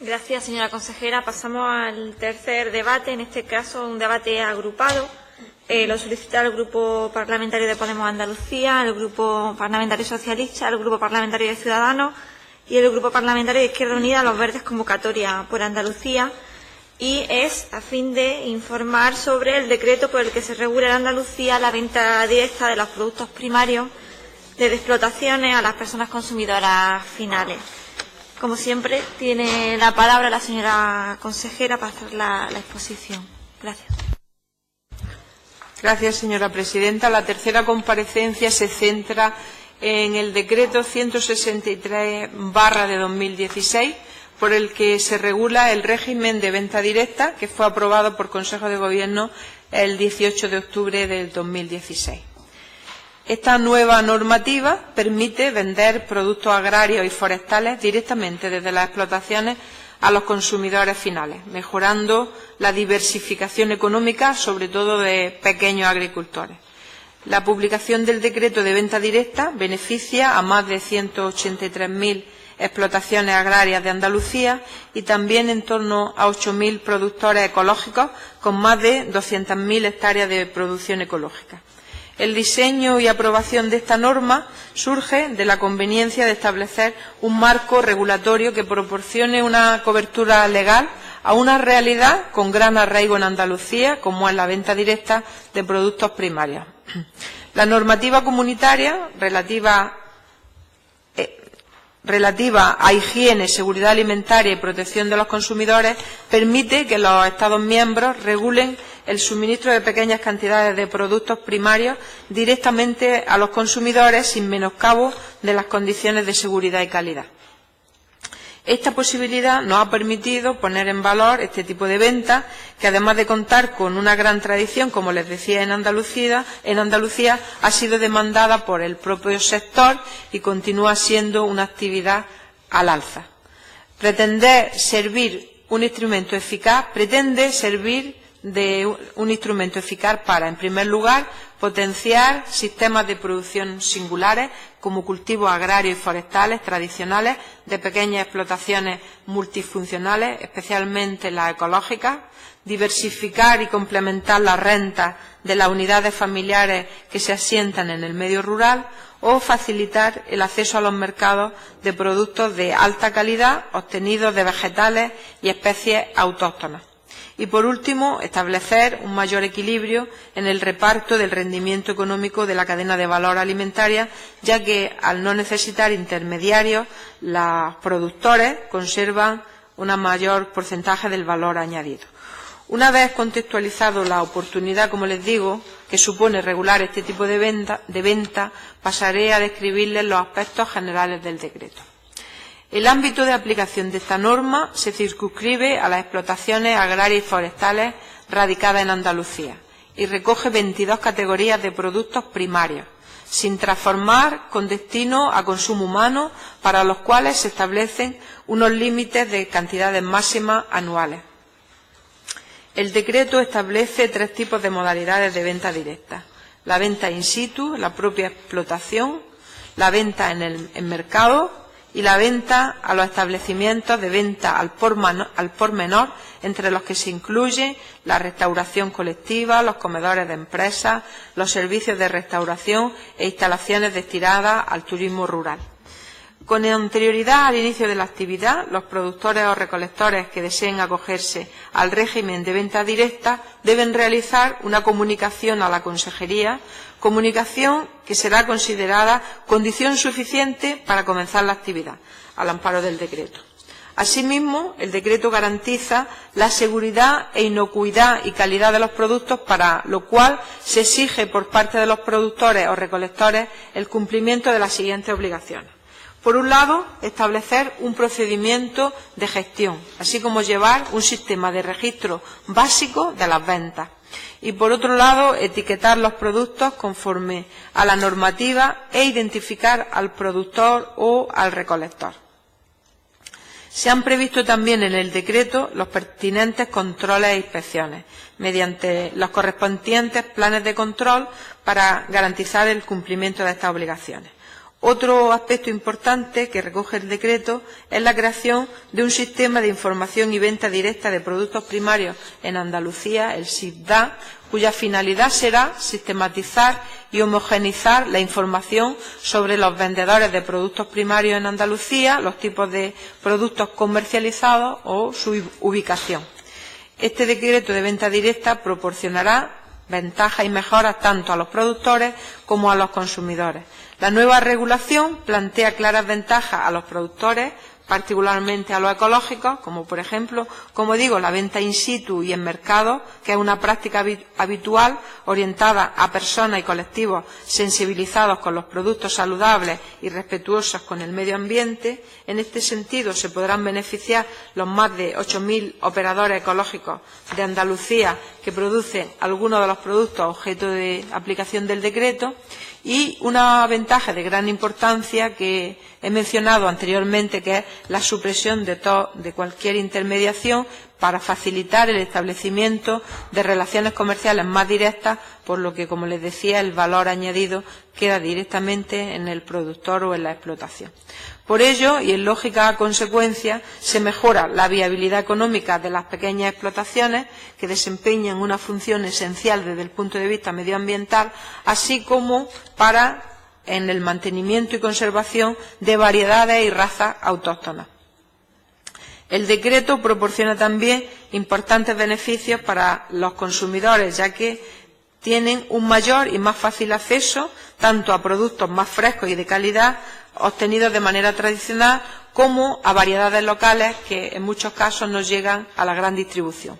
Gracias, señora consejera. Pasamos al tercer debate, en este caso un debate agrupado. Lo solicita el Grupo Parlamentario de Podemos Andalucía, el Grupo Parlamentario Socialista, el Grupo Parlamentario de Ciudadanos y el Grupo Parlamentario de Izquierda Unida, Los Verdes, Convocatoria por Andalucía, y es a fin de informar sobre el decreto por el que se regula en Andalucía la venta directa de los productos primarios de explotaciones a las personas consumidoras finales. Como siempre, tiene la palabra la señora consejera para hacer la exposición. Gracias. Gracias, señora presidenta. La tercera comparecencia se centra en el decreto 163/2016, por el que se regula el régimen de venta directa, que fue aprobado por Consejo de Gobierno el 18 de octubre del 2016. Esta nueva normativa permite vender productos agrarios y forestales directamente desde las explotaciones a los consumidores finales, mejorando la diversificación económica, sobre todo de pequeños agricultores. La publicación del decreto de venta directa beneficia a más de 183.000 explotaciones agrarias de Andalucía y también en torno a 8.000 productores ecológicos con más de 200.000 hectáreas de producción ecológica. El diseño y aprobación de esta norma surge de la conveniencia de establecer un marco regulatorio que proporcione una cobertura legal a una realidad con gran arraigo en Andalucía, como es la venta directa de productos primarios. La normativa comunitaria relativa a higiene, seguridad alimentaria y protección de los consumidores permite que los Estados miembros regulen el suministro de pequeñas cantidades de productos primarios directamente a los consumidores sin menoscabo de las condiciones de seguridad y calidad. Esta posibilidad nos ha permitido poner en valor este tipo de venta, que además de contar con una gran tradición, como les decía, en Andalucía ha sido demandada por el propio sector y continúa siendo una actividad al alza. Pretende servir de un instrumento eficaz para, en primer lugar, potenciar sistemas de producción singulares como cultivos agrarios y forestales tradicionales de pequeñas explotaciones multifuncionales, especialmente las ecológicas, diversificar y complementar las rentas de las unidades familiares que se asientan en el medio rural o facilitar el acceso a los mercados de productos de alta calidad obtenidos de vegetales y especies autóctonas. Y, por último, establecer un mayor equilibrio en el reparto del rendimiento económico de la cadena de valor alimentaria, ya que, al no necesitar intermediarios, los productores conservan un mayor porcentaje del valor añadido. Una vez contextualizado la oportunidad, como les digo, que supone regular este tipo de venta, pasaré a describirles los aspectos generales del decreto. El ámbito de aplicación de esta norma se circunscribe a las explotaciones agrarias y forestales radicadas en Andalucía y recoge 22 categorías de productos primarios, sin transformar, con destino a consumo humano, para los cuales se establecen unos límites de cantidades máximas anuales. El decreto establece 3 tipos de modalidades de venta directa: la venta in situ, la propia explotación, la venta en mercado y la venta a los establecimientos de venta al por menor, entre los que se incluye la restauración colectiva, los comedores de empresas, los servicios de restauración e instalaciones destinadas al turismo rural. Con anterioridad al inicio de la actividad, los productores o recolectores que deseen acogerse al régimen de venta directa deben realizar una comunicación a la Consejería, comunicación que será considerada condición suficiente para comenzar la actividad, al amparo del decreto. Asimismo, el decreto garantiza la seguridad e inocuidad y calidad de los productos, para lo cual se exige por parte de los productores o recolectores el cumplimiento de las siguientes obligaciones. Por un lado, establecer un procedimiento de gestión, así como llevar un sistema de registro básico de las ventas. Y, por otro lado, etiquetar los productos conforme a la normativa e identificar al productor o al recolector. Se han previsto también en el decreto los pertinentes controles e inspecciones, mediante los correspondientes planes de control para garantizar el cumplimiento de estas obligaciones. Otro aspecto importante que recoge el decreto es la creación de un sistema de información y venta directa de productos primarios en Andalucía, el SIPDA, cuya finalidad será sistematizar y homogeneizar la información sobre los vendedores de productos primarios en Andalucía, los tipos de productos comercializados o su ubicación. Este decreto de venta directa proporcionará ventajas y mejoras tanto a los productores como a los consumidores. La nueva regulación plantea claras ventajas a los productores, particularmente a los ecológicos, como por ejemplo, como digo, la venta in situ y en mercado, que es una práctica habitual orientada a personas y colectivos sensibilizados con los productos saludables y respetuosos con el medio ambiente. En este sentido, se podrán beneficiar los más de 8.000 operadores ecológicos de Andalucía que producen algunos de los productos objeto de aplicación del decreto. Y una ventaja de gran importancia que he mencionado anteriormente, que es la supresión de cualquier intermediación para facilitar el establecimiento de relaciones comerciales más directas, por lo que, como les decía, el valor añadido queda directamente en el productor o en la explotación. Por ello, y en lógica consecuencia, se mejora la viabilidad económica de las pequeñas explotaciones que desempeñan una función esencial desde el punto de vista medioambiental, así como en el mantenimiento y conservación de variedades y razas autóctonas. El decreto proporciona también importantes beneficios para los consumidores, ya que tienen un mayor y más fácil acceso tanto a productos más frescos y de calidad obtenidos de manera tradicional como a variedades locales que en muchos casos no llegan a la gran distribución.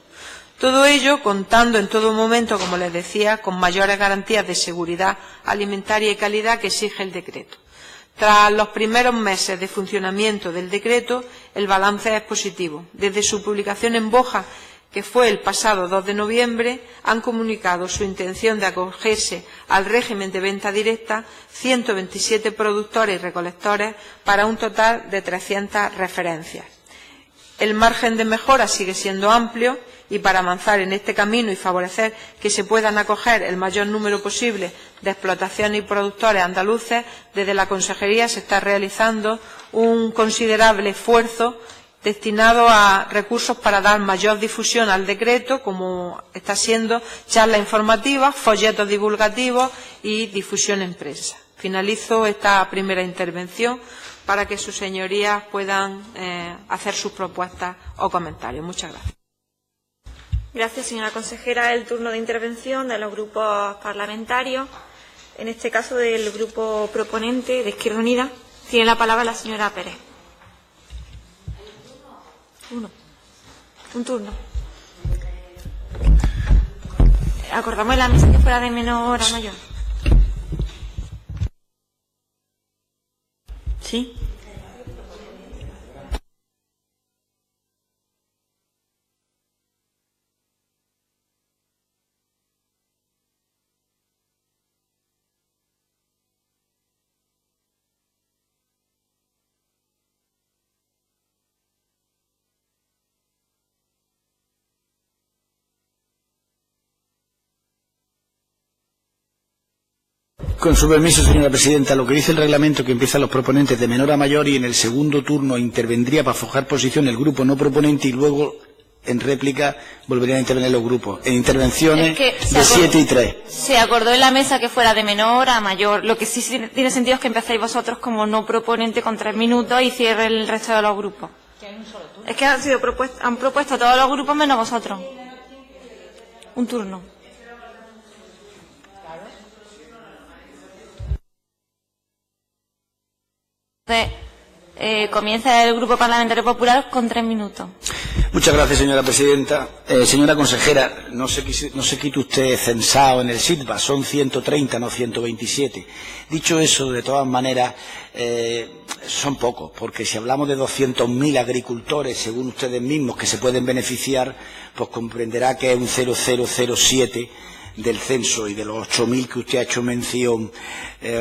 Todo ello contando en todo momento, como les decía, con mayores garantías de seguridad alimentaria y calidad que exige el decreto. Tras los primeros meses de funcionamiento del decreto, el balance es positivo. Desde su publicación en Boja, que fue el pasado 2 de noviembre, han comunicado su intención de acogerse al régimen de venta directa 127 productores y recolectores para un total de 300 referencias. El margen de mejora sigue siendo amplio y para avanzar en este camino y favorecer que se puedan acoger el mayor número posible de explotaciones y productores andaluces, desde la Consejería se está realizando un considerable esfuerzo destinado a recursos para dar mayor difusión al decreto, como está siendo charlas informativas, folletos divulgativos y difusión en prensa. Finalizo esta primera intervención para que sus señorías puedan hacer sus propuestas o comentarios. Muchas gracias. Gracias, señora consejera. El turno de intervención de los grupos parlamentarios, en este caso del grupo proponente de Izquierda Unida. Tiene la palabra la señora Pérez. Un turno. Acordamos en la mesa que fuera de menor a mayor. ¿Sí? Con su permiso, señora presidenta, lo que dice el reglamento que empiezan los proponentes de menor a mayor y en el segundo turno intervendría para fijar posición el grupo no proponente y luego en réplica volverían a intervenir los grupos. En intervenciones de 7 y 3. Se acordó en la mesa que fuera de menor a mayor. Lo que sí tiene sentido es que empecéis vosotros como no proponente con 3 minutos y cierre el resto de los grupos. Es que han propuesto todos los grupos menos vosotros. Un turno. Comienza el Grupo Parlamentario Popular con 3 minutos. Muchas gracias, señora presidenta. Señora consejera, no se quite usted censado en el SITBA, son 130, no 127. Dicho eso, de todas maneras, son pocos, porque si hablamos de 200.000 agricultores, según ustedes mismos, que se pueden beneficiar, pues comprenderá que es un 0,007 del censo, y de los 8.000 que usted ha hecho mención,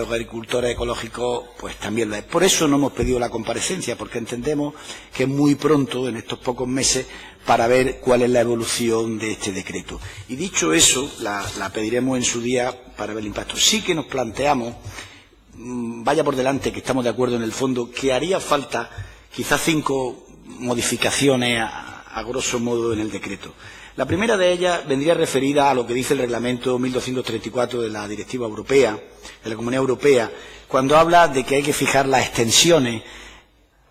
agricultores ecológicos, pues también lo es. Por eso no hemos pedido la comparecencia, porque entendemos que es muy pronto, en estos pocos meses, para ver cuál es la evolución de este decreto. Y dicho eso, la pediremos en su día para ver el impacto. Sí que nos planteamos vaya por delante que estamos de acuerdo en el fondo, que haría falta quizás 5 modificaciones a grosso modo en el decreto. La primera de ellas vendría referida a lo que dice el reglamento 1234 de la Directiva Europea, de la Comunidad Europea, cuando habla de que hay que fijar las extensiones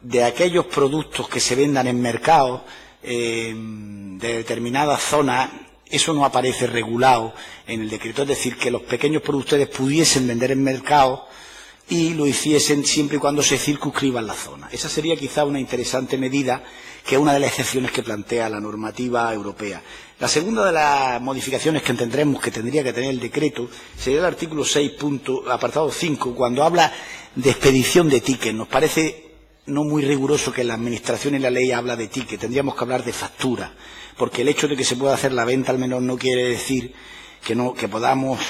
de aquellos productos que se vendan en mercados de determinadas zonas. Eso no aparece regulado en el decreto, es decir, que los pequeños productores pudiesen vender en mercados y lo hiciesen siempre y cuando se circunscriban la zona. Esa sería quizá una interesante medida, que es una de las excepciones que plantea la normativa europea. La segunda de las modificaciones que entendremos que tendría que tener el decreto sería el artículo 6, apartado 5, cuando habla de expedición de tickets. Nos parece no muy riguroso que la Administración y la ley habla de ticket, tendríamos que hablar de factura, porque el hecho de que se pueda hacer la venta al menor no quiere decir que podamos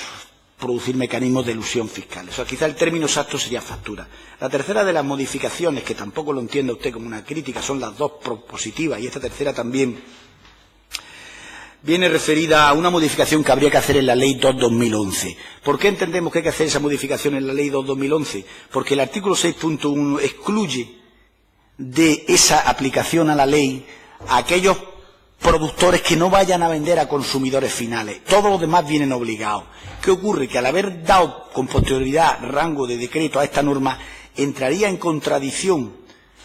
producir mecanismos de elusión fiscal. O sea, quizá el término exacto sería factura. La tercera de las modificaciones, que tampoco lo entienda usted como una crítica, son las dos propositivas, y esta tercera también viene referida a una modificación que habría que hacer en la Ley 2/2011. ¿Por qué entendemos que hay que hacer esa modificación en la Ley 2/2011? Porque el artículo 6.1 excluye de esa aplicación a la ley a aquellos productores que no vayan a vender a consumidores finales. Todos los demás vienen obligados. ¿Qué ocurre? Que al haber dado con posterioridad rango de decreto a esta norma, entraría en contradicción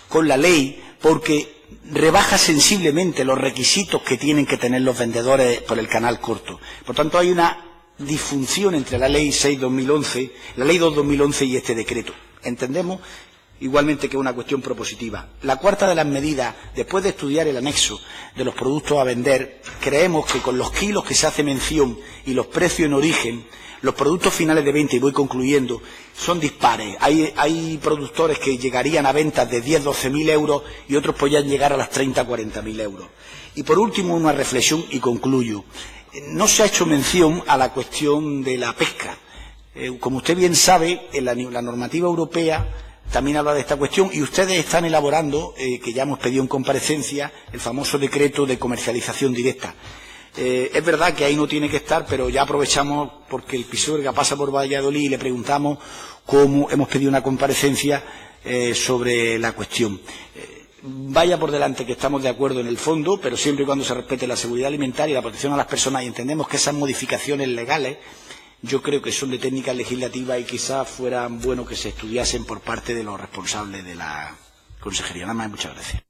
con la ley, porque rebaja sensiblemente los requisitos que tienen que tener los vendedores por el canal corto. Por tanto, hay una disfunción entre la Ley 6/2011, la Ley 2/2011 y este decreto. Entendemos igualmente que es una cuestión propositiva. La cuarta de las medidas, después de estudiar el anexo de los productos a vender, creemos que con los kilos que se hace mención y los precios en origen, los productos finales de venta, y voy concluyendo, son dispares. Hay productores que llegarían a ventas de 10.000-12.000 euros y otros podrían llegar a las 30.000-40.000 euros. Y por último, una reflexión y concluyo. No se ha hecho mención a la cuestión de la pesca. Como usted bien sabe, en la normativa europea también habla de esta cuestión, y ustedes están elaborando, que ya hemos pedido en comparecencia, el famoso decreto de comercialización directa. Es verdad que ahí no tiene que estar, pero ya aprovechamos porque el Pisuerga pasa por Valladolid y le preguntamos cómo hemos pedido una comparecencia sobre la cuestión. Vaya por delante que estamos de acuerdo en el fondo, pero siempre y cuando se respete la seguridad alimentaria y la protección a las personas, y entendemos que esas modificaciones legales yo creo que son de técnica legislativa y quizás fueran bueno que se estudiasen por parte de los responsables de la Consejería. Nada más, muchas gracias.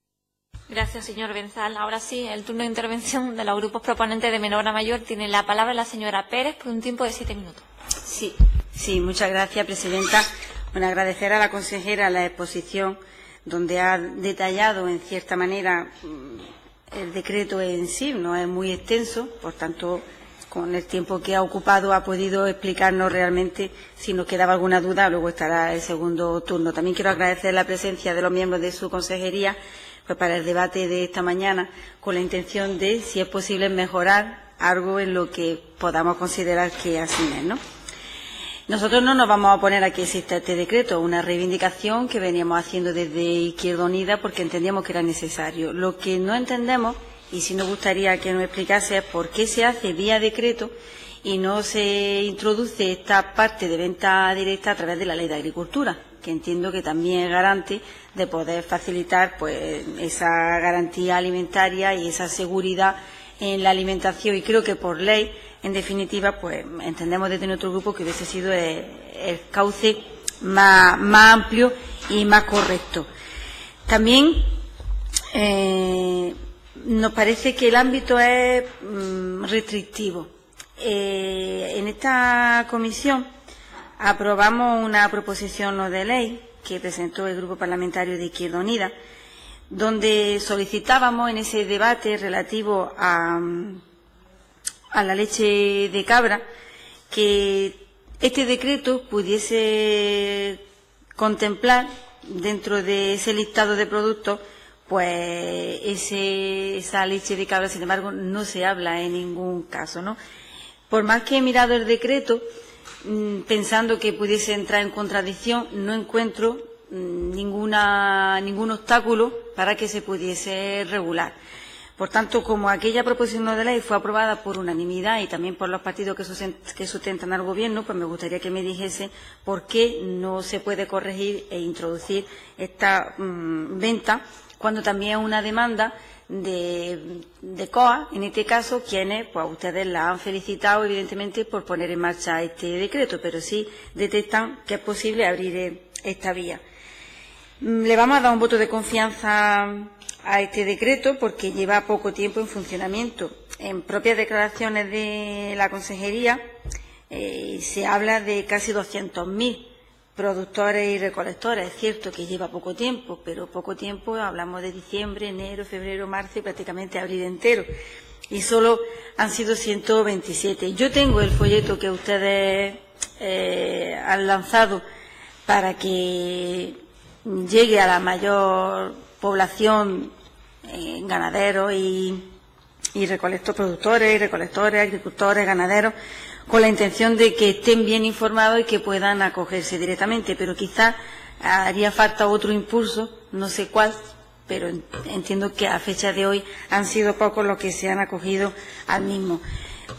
Gracias, señor Benzal. Ahora sí, el turno de intervención de los grupos proponentes de menor a mayor. Tiene la palabra la señora Pérez por un tiempo de 7 minutos. Sí, muchas gracias, presidenta. Bueno, agradecer a la consejera la exposición, donde ha detallado en cierta manera el decreto en sí. No es muy extenso, por tanto, con el tiempo que ha ocupado ha podido explicarnos realmente. Si nos quedaba alguna duda, luego estará el segundo turno. También quiero agradecer la presencia de los miembros de su consejería para el debate de esta mañana, con la intención de, si es posible, mejorar algo en lo que podamos considerar que así es, ¿no? Nosotros no nos vamos a oponer a que exista este decreto, una reivindicación que veníamos haciendo desde Izquierda Unida porque entendíamos que era necesario. Lo que no entendemos, y sí nos gustaría que nos explicase, es por qué se hace vía decreto y no se introduce esta parte de venta directa a través de la Ley de Agricultura, que entiendo que también es garante de poder facilitar pues esa garantía alimentaria y esa seguridad en la alimentación. Y creo que por ley, en definitiva, pues entendemos desde nuestro grupo que hubiese sido el cauce más amplio y más correcto. También nos parece que el ámbito es restrictivo. En esta comisión aprobamos una proposición no de ley que presentó el Grupo Parlamentario de Izquierda Unida, donde solicitábamos en ese debate relativo a la leche de cabra que este decreto pudiese contemplar dentro de ese listado de productos pues esa leche de cabra. Sin embargo, no se habla en ningún caso, ¿no? Por más que he mirado el decreto pensando que pudiese entrar en contradicción, no encuentro ningún obstáculo para que se pudiese regular. Por tanto, como aquella proposición de ley fue aprobada por unanimidad y también por los partidos que sustentan al Gobierno, pues me gustaría que me dijese por qué no se puede corregir e introducir esta venta, cuando también es una demanda de COA, en este caso, quienes, pues ustedes la han felicitado, evidentemente, por poner en marcha este decreto, pero sí detectan que es posible abrir esta vía. Le vamos a dar un voto de confianza a este decreto porque lleva poco tiempo en funcionamiento. En propias declaraciones de la Consejería se habla de casi 200.000 productores y recolectores. Es cierto que lleva poco tiempo, pero poco tiempo, hablamos de diciembre, enero, febrero, marzo y prácticamente abril entero. Y solo han sido 127. Yo tengo el folleto que ustedes han lanzado para que llegue a la mayor población, ganaderos y productores y recolectores, agricultores, ganaderos, con la intención de que estén bien informados y que puedan acogerse directamente, pero quizás haría falta otro impulso, no sé cuál, pero entiendo que a fecha de hoy han sido pocos los que se han acogido al mismo.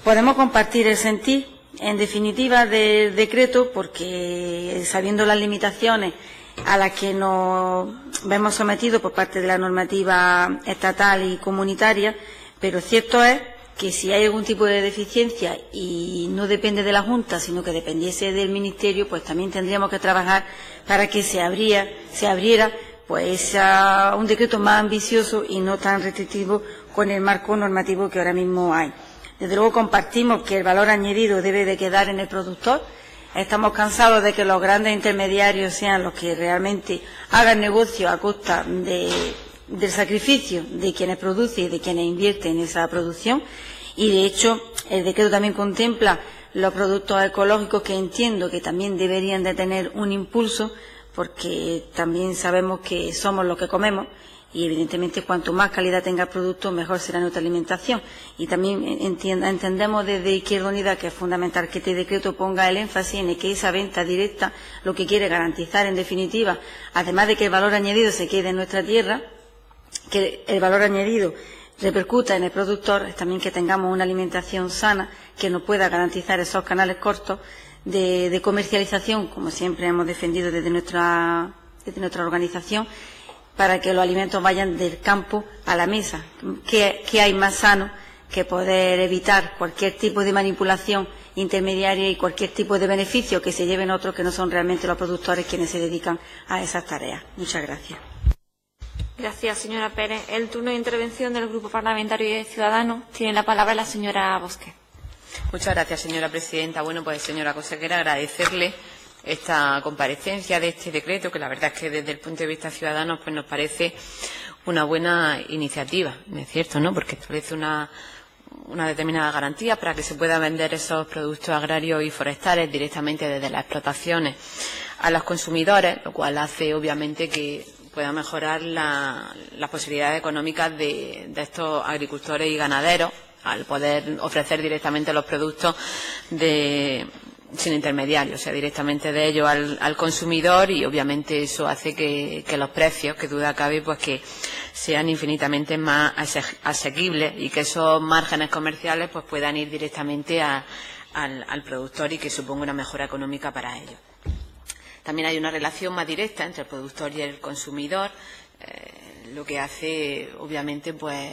Podemos compartir el sentir, en definitiva, del decreto, porque sabiendo las limitaciones a las que nos vemos sometidos por parte de la normativa estatal y comunitaria, pero cierto es que si hay algún tipo de deficiencia y no depende de la Junta, sino que dependiese del Ministerio, pues también tendríamos que trabajar para que se abriera pues un decreto más ambicioso y no tan restrictivo con el marco normativo que ahora mismo hay. Desde luego compartimos que el valor añadido debe de quedar en el productor. Estamos cansados de que los grandes intermediarios sean los que realmente hagan negocio a costa del sacrificio de quienes producen y de quienes invierten en esa producción. Y, de hecho, el decreto también contempla los productos ecológicos, que entiendo que también deberían de tener un impulso, porque también sabemos que somos lo que comemos y, evidentemente, cuanto más calidad tenga el producto, mejor será nuestra alimentación. Y también entendemos desde Izquierda Unida que es fundamental que este decreto ponga el énfasis en que esa venta directa lo que quiere garantizar, en definitiva, además de que el valor añadido se quede en nuestra tierra, que el valor añadido repercuta en el productor, es también que tengamos una alimentación sana que nos pueda garantizar esos canales cortos de comercialización, como siempre hemos defendido desde nuestra organización, para que los alimentos vayan del campo a la mesa. ¿Qué hay más sano que poder evitar cualquier tipo de manipulación intermediaria y cualquier tipo de beneficio que se lleven otros que no son realmente los productores quienes se dedican a esas tareas? Muchas gracias. Gracias, señora Pérez. El turno de intervención del Grupo Parlamentario de Ciudadanos. Tiene la palabra la señora Bosque. Muchas gracias, señora presidenta. Bueno, pues, señora consejera, agradecerle esta comparecencia de este decreto, que la verdad es que desde el punto de vista ciudadano pues nos parece una buena iniciativa, es cierto, ¿no? Porque establece una determinada garantía para que se puedan vender esos productos agrarios y forestales directamente desde las explotaciones a los consumidores, lo cual hace obviamente que pueda mejorar las posibilidades económicas de estos agricultores y ganaderos al poder ofrecer directamente los productos sin intermediarios, o sea, directamente de ellos al consumidor, y obviamente eso hace que los precios, que duda cabe, pues que sean infinitamente más asequibles y que esos márgenes comerciales pues puedan ir directamente al productor y que suponga una mejora económica para ellos. También hay una relación más directa entre el productor y el consumidor, lo que hace obviamente pues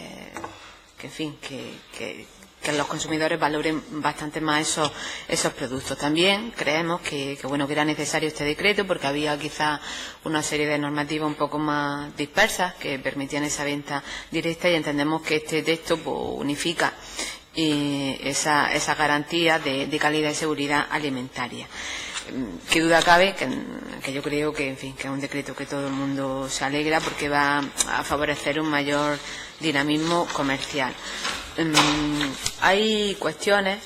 que en fin que los consumidores valoren bastante más esos productos. También creemos que era necesario este decreto porque había quizá una serie de normativas un poco más dispersas que permitían esa venta directa, y entendemos que este texto pues, unifica esa garantía de calidad y seguridad alimentaria. Qué duda cabe que yo creo que en fin que es un decreto que todo el mundo se alegra porque va a favorecer un mayor dinamismo comercial. Hay cuestiones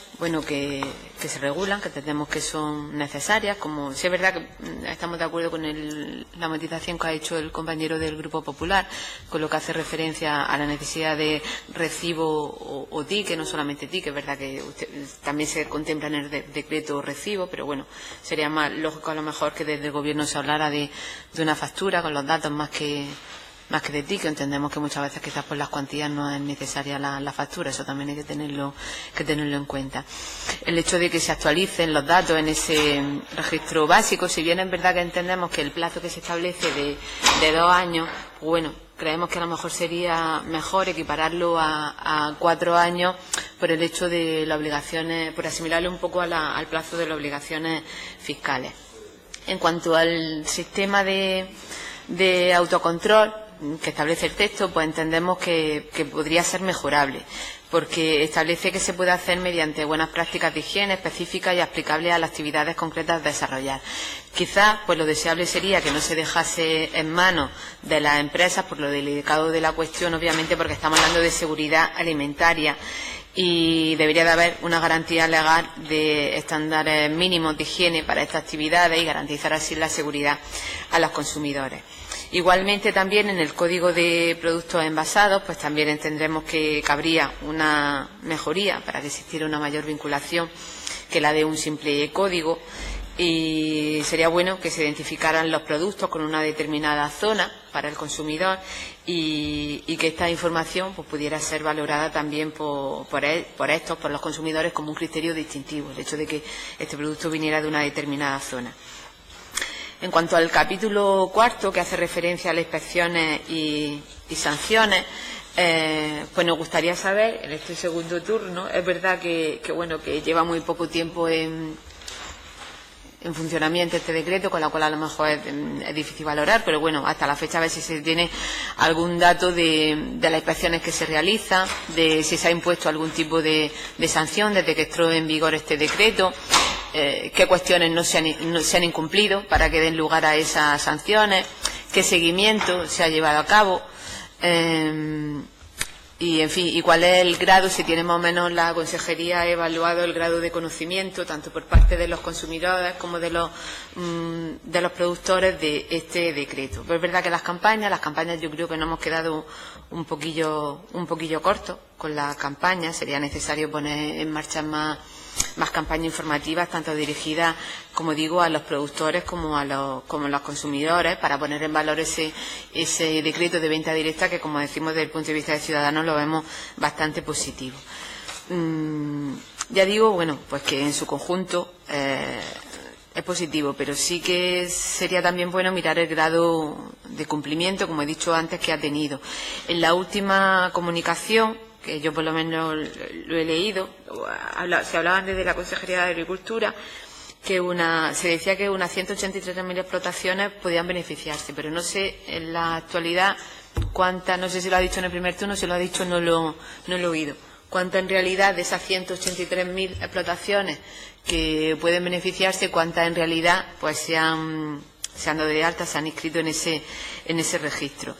que se regulan, que entendemos que son necesarias, como si es verdad que estamos de acuerdo con la matización que ha hecho el compañero del Grupo Popular, con lo que hace referencia a la necesidad de recibo o TIC, no solamente TIC, es verdad que también se contempla en el decreto recibo, pero bueno, sería más lógico a lo mejor que desde el Gobierno se hablara de una factura con los datos más que que de ticket. Entendemos que muchas veces quizás por las cuantías no es necesaria la factura, eso también hay que tenerlo en cuenta. El hecho de que se actualicen los datos en ese registro básico, si bien es verdad que entendemos que el plazo que se establece de 2 años, bueno, creemos que a lo mejor sería mejor equipararlo a 4 años por el hecho de las obligaciones, por asimilarlo un poco al plazo de las obligaciones fiscales. En cuanto al sistema de autocontrol que establece el texto, pues entendemos que podría ser mejorable, porque establece que se puede hacer mediante buenas prácticas de higiene específicas y aplicables a las actividades concretas a desarrollar. Quizás pues lo deseable sería que no se dejase en manos de las empresas, por lo delicado de la cuestión, obviamente, porque estamos hablando de seguridad alimentaria y debería de haber una garantía legal de estándares mínimos de higiene para estas actividades y garantizar así la seguridad a los consumidores. Igualmente también en el Código de Productos Envasados pues también entendemos que cabría una mejoría para que existiera una mayor vinculación que la de un simple código, y sería bueno que se identificaran los productos con una determinada zona para el consumidor y que esta información pues pudiera ser valorada también por los consumidores como un criterio distintivo, el hecho de que este producto viniera de una determinada zona. En cuanto al capítulo 4, que hace referencia a las inspecciones y sanciones, pues nos gustaría saber, en este segundo turno, es verdad que lleva muy poco tiempo en funcionamiento este decreto, con la cual a lo mejor es difícil valorar, pero bueno, hasta la fecha a ver si se tiene algún dato de las inspecciones que se realizan, de si se ha impuesto algún tipo de sanción desde que entró en vigor este decreto, qué cuestiones no se han incumplido para que den lugar a esas sanciones, qué seguimiento se ha llevado a cabo, y en fin, y cuál es el grado, si tiene más o menos la Consejería evaluado el grado de conocimiento tanto por parte de los consumidores como de los productores de este decreto. Pero es verdad que las campañas yo creo que nos hemos quedado un poquillo cortos con las campañas. Sería necesario poner en marcha más campañas informativas, tanto dirigidas, como digo, a los productores como a los consumidores, para poner en valor ese decreto de venta directa que, como decimos, desde el punto de vista de Ciudadanos lo vemos bastante positivo. Ya digo, bueno, pues que en su conjunto es positivo, pero sí que sería también bueno mirar el grado de cumplimiento, como he dicho antes, que ha tenido. En la última comunicación, que yo por lo menos lo he leído, se hablaban desde la Consejería de Agricultura, que se decía que unas 183.000 explotaciones podían beneficiarse, pero no sé en la actualidad cuántas, no sé si lo ha dicho en el primer turno, si lo ha dicho no lo he oído, cuántas en realidad de esas 183.000 explotaciones que pueden beneficiarse, cuántas en realidad pues se han dado de alta, se han inscrito en ese registro.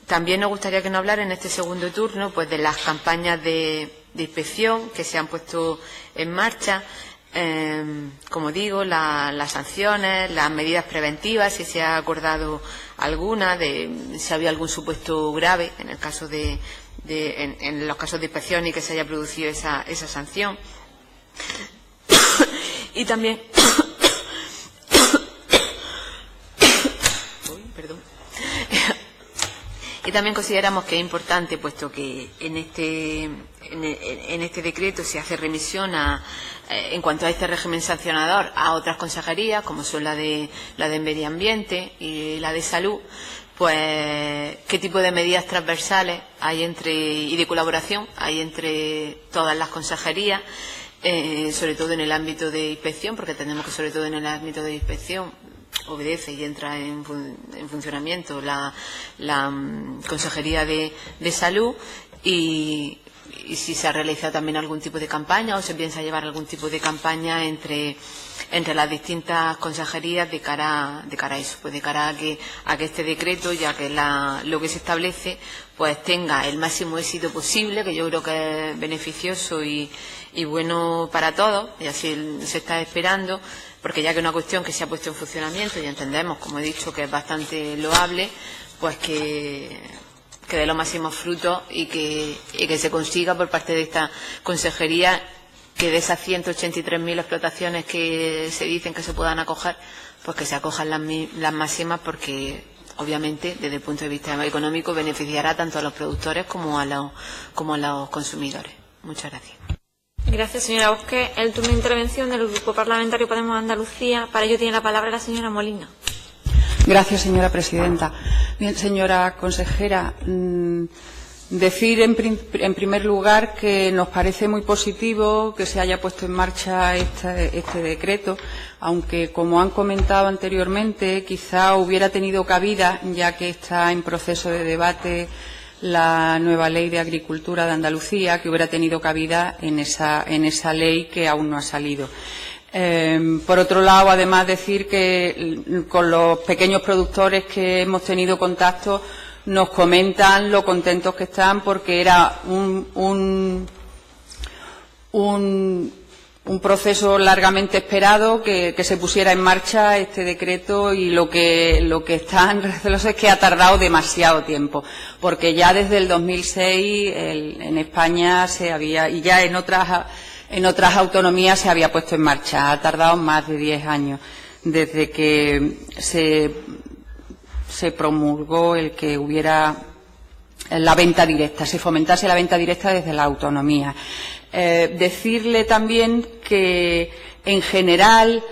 También nos gustaría que nos hablara en este segundo turno pues de las campañas de inspección que se han puesto en marcha, como digo, las sanciones, las medidas preventivas, si se ha acordado alguna, si había algún supuesto grave en el caso en los casos de inspección y que se haya producido esa sanción. Y también Y también consideramos que es importante, puesto que en este decreto se hace remisión en cuanto a este régimen sancionador a otras consejerías, como son la de Medio Ambiente y la de Salud, pues qué tipo de medidas transversales hay y de colaboración hay entre todas las consejerías, sobre todo en el ámbito de inspección, porque entendemos que sobre todo en el ámbito de inspección obedece y entra en funcionamiento la Consejería de Salud, y si se ha realizado también algún tipo de campaña o se piensa llevar algún tipo de campaña entre las distintas consejerías de cara a eso, pues de cara a que este decreto, ya que lo que se establece, pues tenga el máximo éxito posible, que yo creo que es beneficioso y bueno para todos, y así se está esperando, porque ya que es una cuestión que se ha puesto en funcionamiento y entendemos, como he dicho, que es bastante loable, pues que dé los máximos frutos y que se consiga por parte de esta consejería que de esas 183.000 explotaciones que se dicen que se puedan acoger, pues que se acojan las máximas, porque obviamente, desde el punto de vista económico, beneficiará tanto a los productores como a los consumidores. Muchas gracias. Gracias, señora Bosque. El turno de intervención del Grupo Parlamentario Podemos Andalucía. Para ello tiene la palabra la señora Molina. Gracias, señora presidenta. Bien, señora consejera, decir en primer lugar que nos parece muy positivo que se haya puesto en marcha este decreto, aunque, como han comentado anteriormente, quizá hubiera tenido cabida, ya que está en proceso de debate la nueva Ley de Agricultura de Andalucía, que hubiera tenido cabida en esa ley que aún no ha salido. Por otro lado, además, decir que con los pequeños productores que hemos tenido contacto nos comentan lo contentos que están, porque era un proceso largamente esperado que se pusiera en marcha este decreto, y lo que están recelosos es que ha tardado demasiado tiempo, porque ya desde el 2006 en España se había, y ya en otras autonomías se había puesto en marcha. Ha tardado más de 10 años desde que se promulgó el que hubiera la venta directa, se fomentase la venta directa desde la autonomía. Decirle también que, en general,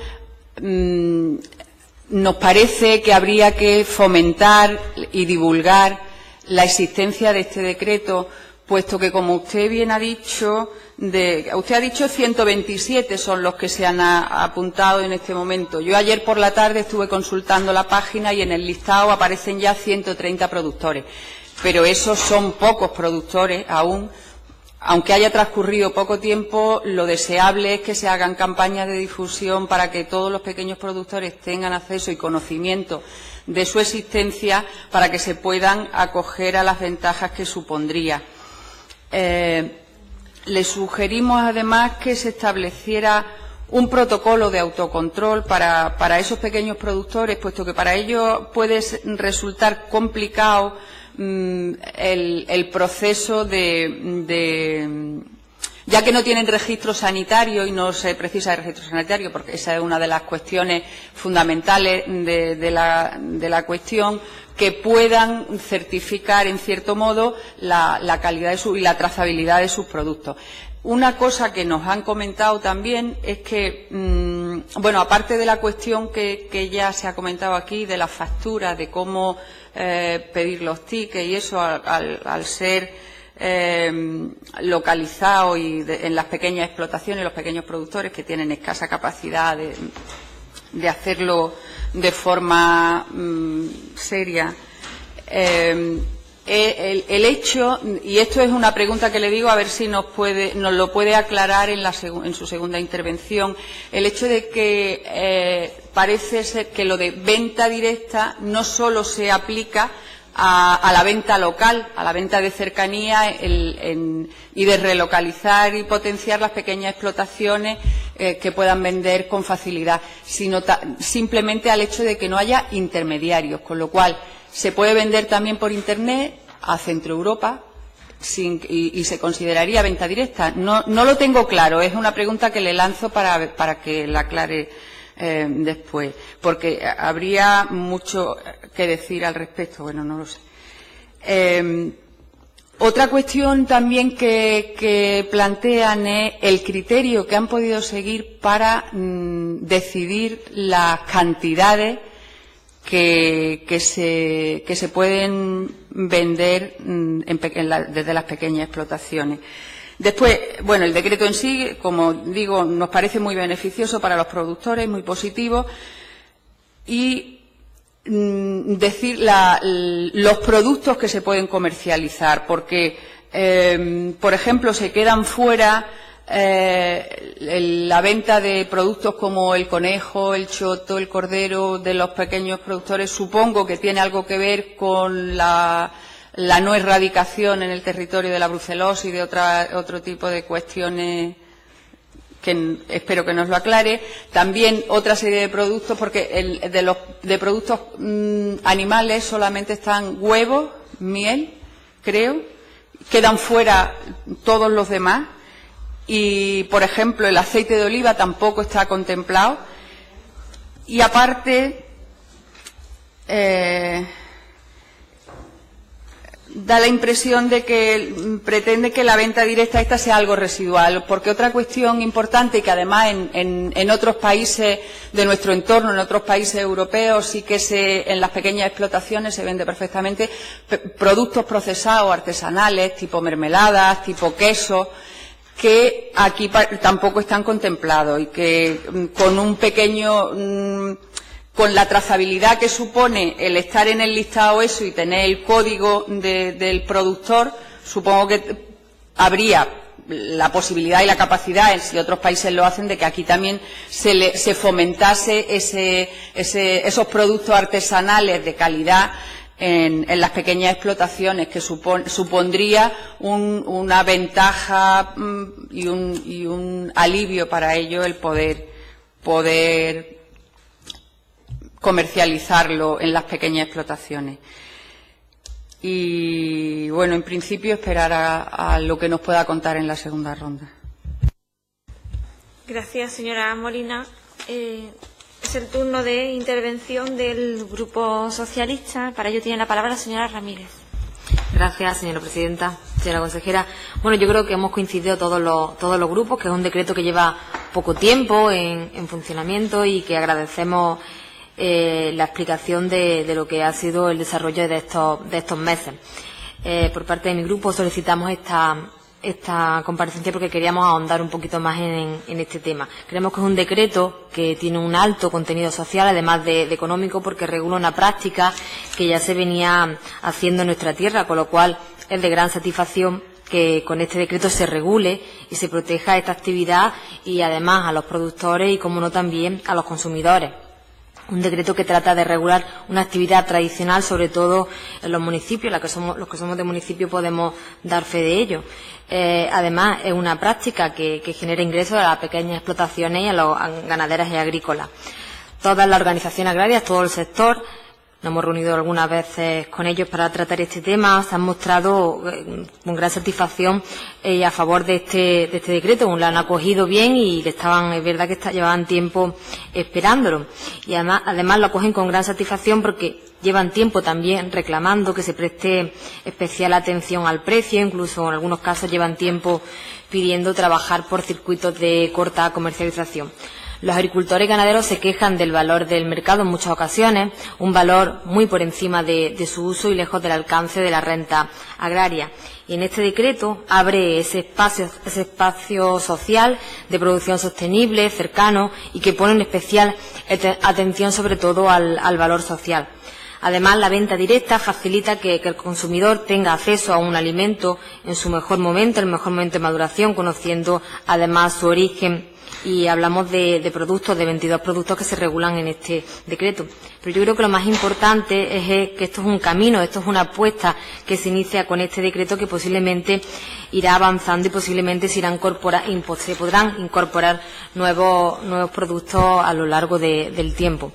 nos parece que habría que fomentar y divulgar la existencia de este decreto, puesto que, como usted bien ha dicho, usted ha dicho 127 son los que se han apuntado en este momento. Yo ayer por la tarde estuve consultando la página y en el listado aparecen ya 130 productores. Pero esos son pocos productores aún. Aunque haya transcurrido poco tiempo, lo deseable es que se hagan campañas de difusión para que todos los pequeños productores tengan acceso y conocimiento de su existencia, para que se puedan acoger a las ventajas que supondría. Le sugerimos, además, que se estableciera un protocolo de autocontrol para esos pequeños productores, puesto que para ellos puede resultar complicado el proceso ya que no tienen registro sanitario y no se precisa de registro sanitario, porque esa es una de las cuestiones fundamentales de la cuestión, que puedan certificar, en cierto modo, la calidad y la trazabilidad de sus productos. Una cosa que nos han comentado también es que, bueno, aparte de la cuestión que ya se ha comentado aquí, de las facturas, de cómo pedir los tickets y eso, al ser localizado y en las pequeñas explotaciones, los pequeños productores que tienen escasa capacidad de hacerlo de forma seria. El hecho, y esto es una pregunta que le digo a ver si nos lo puede aclarar en su segunda intervención, el hecho de que parece ser que lo de venta directa no solo se aplica a la venta local, a la venta de cercanía y de relocalizar y potenciar las pequeñas explotaciones que puedan vender con facilidad, sino simplemente al hecho de que no haya intermediarios, con lo cual se puede vender también por Internet a Centro Europa y se consideraría venta directa. No lo tengo claro, es una pregunta que le lanzo para que la aclare después, porque habría mucho que decir al respecto. Bueno, no lo sé. Otra cuestión también que plantean es el criterio que han podido seguir para decidir las cantidades que se pueden vender desde las pequeñas explotaciones. Después, bueno, el decreto en sí, como digo, nos parece muy beneficioso para los productores, muy positivo, y decir los productos que se pueden comercializar, porque, por ejemplo, se quedan fuera la venta de productos como el conejo, el choto, el cordero de los pequeños productores. Supongo que tiene algo que ver con la no erradicación en el territorio de la brucelosis y de otro tipo de cuestiones que espero que nos lo aclare. También otra serie de productos, porque de productos animales solamente están huevos, miel, creo, quedan fuera todos los demás. Y, por ejemplo, el aceite de oliva tampoco está contemplado. Y aparte, da la impresión de que pretende que la venta directa esta sea algo residual, porque otra cuestión importante que además en otros países de nuestro entorno, en otros países europeos, sí que en las pequeñas explotaciones se vende perfectamente productos procesados artesanales, tipo mermeladas, tipo queso, que aquí tampoco están contemplados y que con un pequeño con la trazabilidad que supone el estar en el listado eso y tener el código del productor, supongo que habría la posibilidad y la capacidad, si otros países lo hacen, de que aquí también se fomentase esos productos artesanales de calidad en las pequeñas explotaciones, que supondría una ventaja y un alivio para ello el poder comercializarlo en las pequeñas explotaciones. Y, bueno, en principio esperar a lo que nos pueda contar en la segunda ronda. Gracias, señora Molina. Es el turno de intervención del Grupo Socialista. Para ello tiene la palabra la señora Ramírez. Gracias, señora presidenta. Señora consejera, bueno, yo creo que hemos coincidido todos los grupos, que es un decreto que lleva poco tiempo en funcionamiento y que agradecemos la explicación de lo que ha sido el desarrollo de estos meses. Por parte de mi grupo solicitamos esta comparecencia porque queríamos ahondar un poquito más en este tema. Creemos que es un decreto que tiene un alto contenido social, además de económico, porque regula una práctica que ya se venía haciendo en nuestra tierra, con lo cual es de gran satisfacción que con este decreto se regule y se proteja esta actividad y además a los productores y, como no, también a los consumidores. Un decreto que trata de regular una actividad tradicional, sobre todo en los municipios, los que somos de municipio podemos dar fe de ello. Además, es una práctica que genera ingresos a las pequeñas explotaciones y a los ganaderas y agrícolas. Todas las organizaciones agrarias, todo el sector, nos hemos reunido algunas veces con ellos para tratar este tema, se han mostrado con gran satisfacción a favor de este decreto. Lo han acogido bien y es verdad que llevaban tiempo esperándolo. Y además lo acogen con gran satisfacción porque llevan tiempo también reclamando que se preste especial atención al precio, incluso en algunos casos llevan tiempo pidiendo trabajar por circuitos de corta comercialización. Los agricultores y ganaderos se quejan del valor del mercado en muchas ocasiones, un valor muy por encima de su uso y lejos del alcance de la renta agraria. Y en este decreto abre ese espacio social de producción sostenible, cercano y que pone en especial atención sobre todo al valor social. Además, la venta directa facilita que el consumidor tenga acceso a un alimento en su mejor momento, el mejor momento de maduración, conociendo además su origen. Y hablamos de productos, de 22 productos que se regulan en este decreto. Pero yo creo que lo más importante es que esto es un camino, esto es una apuesta que se inicia con este decreto que posiblemente irá avanzando y posiblemente se podrán incorporar nuevos productos a lo largo del tiempo.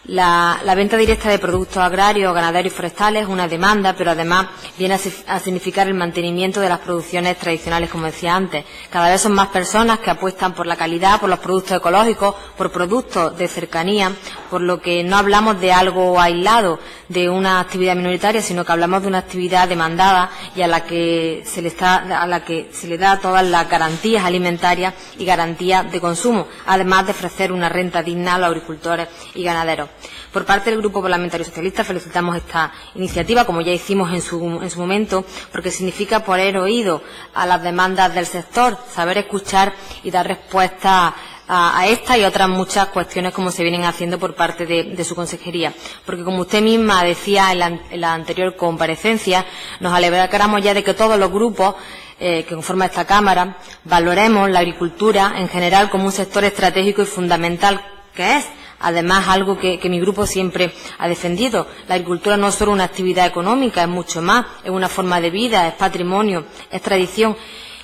La venta directa de productos agrarios, ganaderos y forestales es una demanda, pero además viene a significar el mantenimiento de las producciones tradicionales, como decía antes. Cada vez son más personas que apuestan por la calidad, por los productos ecológicos, por productos de cercanía, por lo que no hablamos de algo aislado, de una actividad minoritaria, sino que hablamos de una actividad demandada y a la que se le da todas las garantías alimentarias y garantías de consumo, además de ofrecer una renta digna a los agricultores y ganaderos. Por parte del Grupo Parlamentario Socialista felicitamos esta iniciativa, como ya hicimos en su momento, porque significa poner oído a las demandas del sector, saber escuchar y dar respuesta a esta y otras muchas cuestiones como se vienen haciendo por parte de su consejería. Porque, como usted misma decía en la anterior comparecencia, nos alegramos ya de que todos los grupos que conforman esta Cámara valoremos la agricultura en general como un sector estratégico y fundamental que es. Además, algo que mi grupo siempre ha defendido. La agricultura no es solo una actividad económica, es mucho más, es una forma de vida, es patrimonio, es tradición.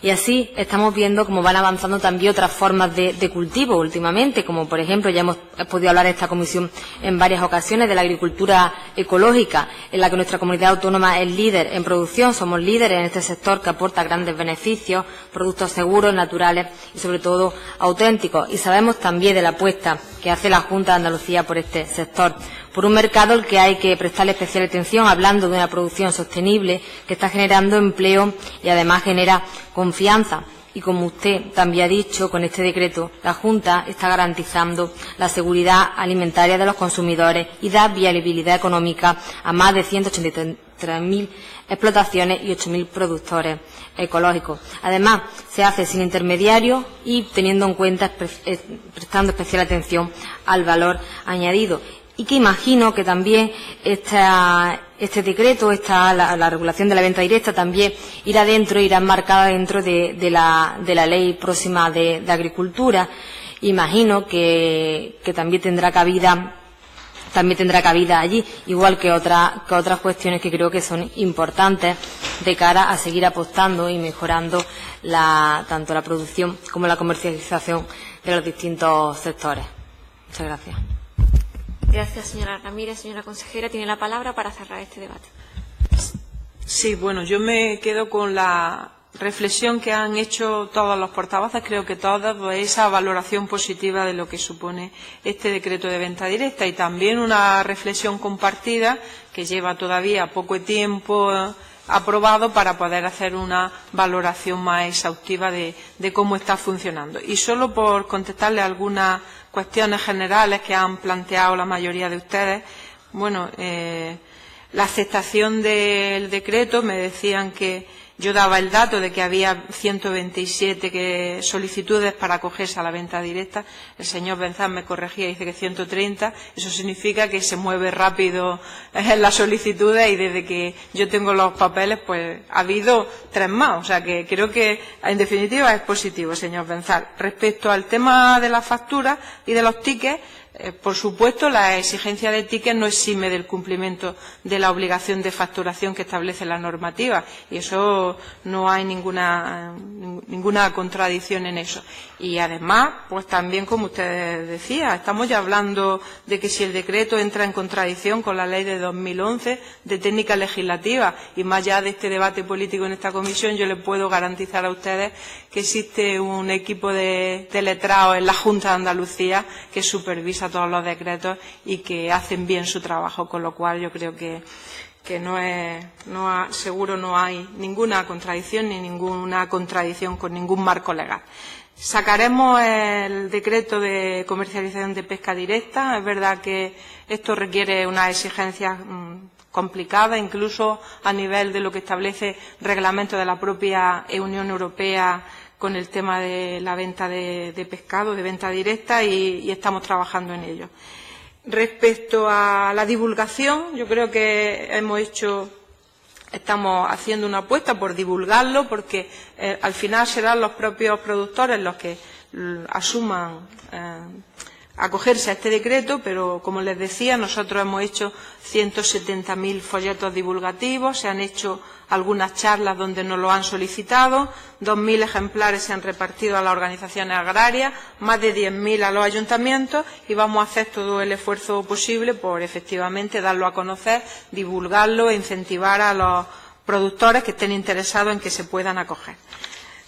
Y así estamos viendo cómo van avanzando también otras formas de cultivo últimamente, como por ejemplo, ya hemos podido hablar en esta comisión en varias ocasiones de la agricultura ecológica, en la que nuestra comunidad autónoma es líder en producción, somos líderes en este sector que aporta grandes beneficios, productos seguros, naturales y sobre todo auténticos. Y sabemos también de la apuesta que hace la Junta de Andalucía por este sector. por un mercado al que hay que prestarle especial atención, hablando de una producción sostenible que está generando empleo y además genera confianza. Y como usted también ha dicho, con este decreto la Junta está garantizando la seguridad alimentaria de los consumidores y da viabilidad económica a más de 183.000 explotaciones y 8.000 productores ecológicos. Además, se hace sin intermediarios y teniendo en cuenta, prestando especial atención al valor añadido. Y que imagino que también este decreto, la regulación de la venta directa, también irá enmarcada dentro de la ley próxima de Agricultura. Imagino que también tendrá cabida allí, igual que otras cuestiones que creo que son importantes de cara a seguir apostando y mejorando tanto la producción como la comercialización de los distintos sectores. Muchas gracias. Gracias, señora Ramírez. Señora consejera, tiene la palabra para cerrar este debate. Sí, bueno, yo me quedo con la reflexión que han hecho todos los portavoces, creo que todos, esa valoración positiva de lo que supone este decreto de venta directa y también una reflexión compartida que lleva todavía poco tiempo aprobado para poder hacer una valoración más exhaustiva de cómo está funcionando. Y solo por contestarle algunas cuestiones generales que han planteado la mayoría de ustedes, bueno, la aceptación del decreto, me decían que yo daba el dato de que había 127 solicitudes para acogerse a la venta directa. El señor Benzán me corregía, dice que 130. Eso significa que se mueve rápido las solicitudes y desde que yo tengo los papeles, pues ha habido 3 más. O sea que creo que, en definitiva, es positivo, señor Benzán. Respecto al tema de las facturas y de los tickets, por supuesto, la exigencia de tickets no exime del cumplimiento de la obligación de facturación que establece la normativa y eso no hay ninguna contradicción en eso. Y además, pues también, como usted decía, estamos ya hablando de que si el decreto entra en contradicción con la ley de 2011 de técnica legislativa y más allá de este debate político en esta comisión, yo les puedo garantizar a ustedes que existe un equipo de letrados en la Junta de Andalucía que supervisa todos los decretos y que hacen bien su trabajo, con lo cual yo creo que seguro no hay ninguna contradicción ni ninguna contradicción con ningún marco legal. Sacaremos el decreto de comercialización de pesca directa. Es verdad que esto requiere unas exigencias complicadas, incluso a nivel de lo que establece el reglamento de la propia Unión Europea con el tema de la venta de pescado, de venta directa, y estamos trabajando en ello. Respecto a la divulgación, yo creo que estamos haciendo una apuesta por divulgarlo, porque al final serán los propios productores los que asuman acogerse a este decreto, pero como les decía, nosotros hemos hecho 170.000 folletos divulgativos, se han hecho algunas charlas donde nos lo han solicitado, 2.000 ejemplares se han repartido a las organizaciones agrarias, más de 10.000 a los ayuntamientos y vamos a hacer todo el esfuerzo posible por efectivamente darlo a conocer, divulgarlo e incentivar a los productores que estén interesados en que se puedan acoger.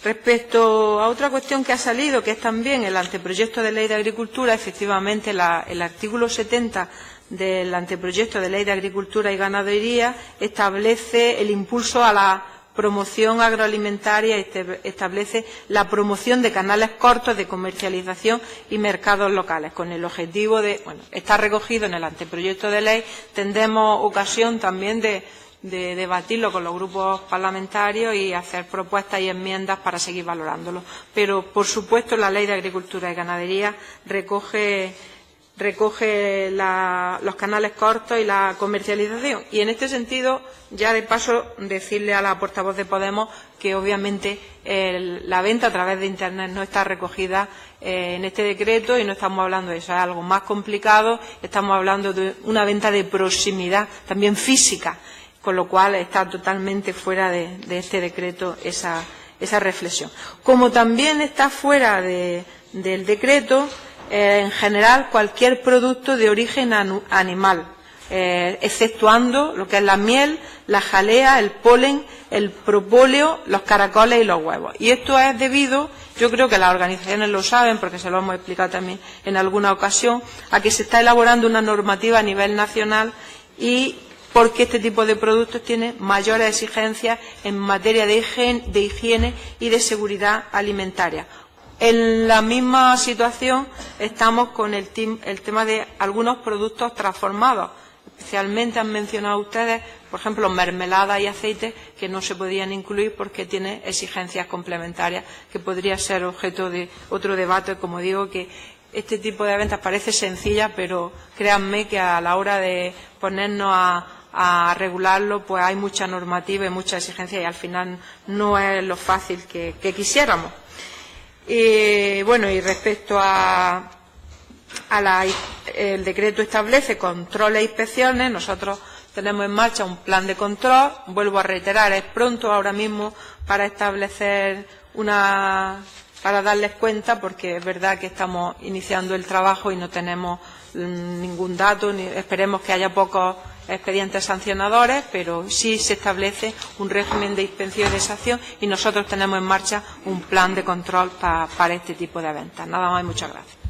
Respecto a otra cuestión que ha salido, que es también el anteproyecto de ley de agricultura, efectivamente el artículo 70 del anteproyecto de ley de agricultura y ganadería establece el impulso a la promoción agroalimentaria, establece la promoción de canales cortos de comercialización y mercados locales, con el objetivo de, está recogido en el anteproyecto de ley, tendremos ocasión también de debatirlo con los grupos parlamentarios y hacer propuestas y enmiendas para seguir valorándolo. Pero, por supuesto, la Ley de Agricultura y Ganadería recoge los canales cortos y la comercialización. Y, en este sentido, ya de paso, decirle a la portavoz de Podemos que, obviamente, la venta a través de Internet no está recogida en este decreto y no estamos hablando de eso. Es algo más complicado. Estamos hablando de una venta de proximidad, también física, con lo cual está totalmente fuera de este decreto esa reflexión. Como también está fuera del decreto, en general, cualquier producto de origen animal, exceptuando lo que es la miel, la jalea, el polen, el propóleo, los caracoles y los huevos. Y esto es debido, yo creo que las organizaciones lo saben, porque se lo hemos explicado también en alguna ocasión, a que se está elaborando una normativa a nivel nacional y porque este tipo de productos tiene mayores exigencias en materia de higiene y de seguridad alimentaria. En la misma situación estamos con el tema de algunos productos transformados. Especialmente han mencionado ustedes, por ejemplo, mermeladas y aceites que no se podían incluir porque tiene exigencias complementarias que podría ser objeto de otro debate. Como digo, que este tipo de ventas parece sencilla, pero créanme que a la hora de ponernos a regularlo, pues hay mucha normativa y mucha exigencia y al final no es lo fácil que quisiéramos. Bueno, y respecto el decreto establece controles e inspecciones. Nosotros tenemos en marcha un plan de control. Vuelvo a reiterar, es pronto ahora mismo para establecer para darles cuenta, porque es verdad que estamos iniciando el trabajo y no tenemos ningún dato, esperemos que haya pocos expedientes sancionadores, pero sí se establece un régimen de inspección y de sanción y nosotros tenemos en marcha un plan de control para este tipo de ventas. Nada más y muchas gracias.